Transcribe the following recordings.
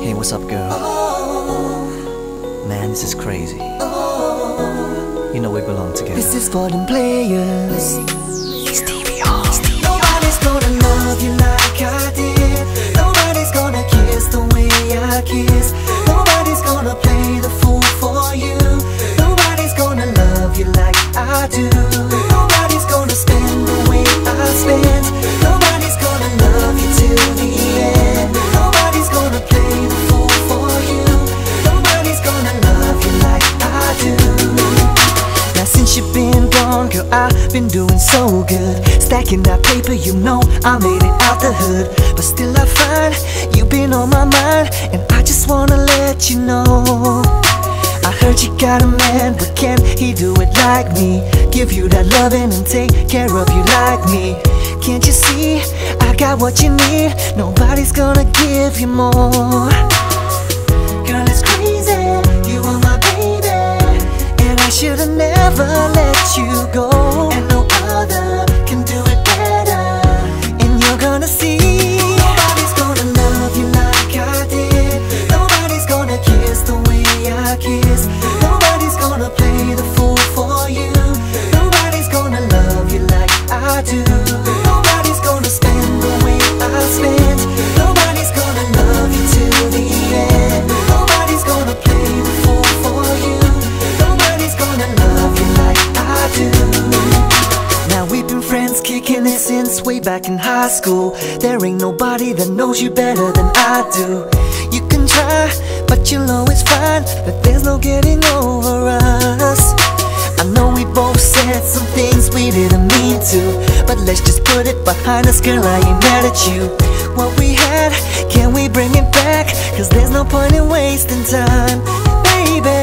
Hey, what's up, girl? Man, this is crazy. You know we belong together. This is for them players. Stevie O. Nobody's gonna love you like I did. Nobody's gonna kiss the way I kiss. Nobody's gonna play the fool for you. Nobody's gonna love you like I do. Nobody's gonna spend the way I spend. Nobody's gonna love you till the end. Nobody's gonna play the fool for you. Nobody's gonna love you like I do. Now since you've been gone, girl, I've been doing so good. Stacking that paper, you know I made it out the hood. But still I find you've been on my mind, and I just wanna let you know I heard you got a man, but can he do it like me? Give you that loving and take care of you like me. Can't you see, I got what you need. Nobody's gonna give you more. Girl, it's crazy, you are my baby, and I should've never let you go. And no other can do it better, and you're gonna see. Nobody's gonna love you like I did. Nobody's gonna kiss the way I kiss. Nobody's gonna play the fool for you. Nobody's gonna love you like I do. Nobody's gonna spend the way I spent. Nobody's gonna love you till the end. Nobody's gonna play the fool for you. Nobody's gonna love you like I do. Now we've been friends, kicking it since way back in high school. There ain't nobody that knows you better than I do. You can try, but you'll always find that there's no getting over us. I know we both said some things we didn't mean to, but let's just put it behind us, girl, I ain't mad at you. What we had, can we bring it back? Cause there's no point in wasting time, baby.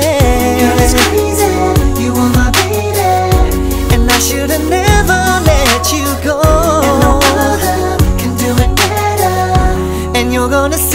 Girl, it's crazy, you are my baby, and I should've never let you go. And no other can do it better, and you're gonna see.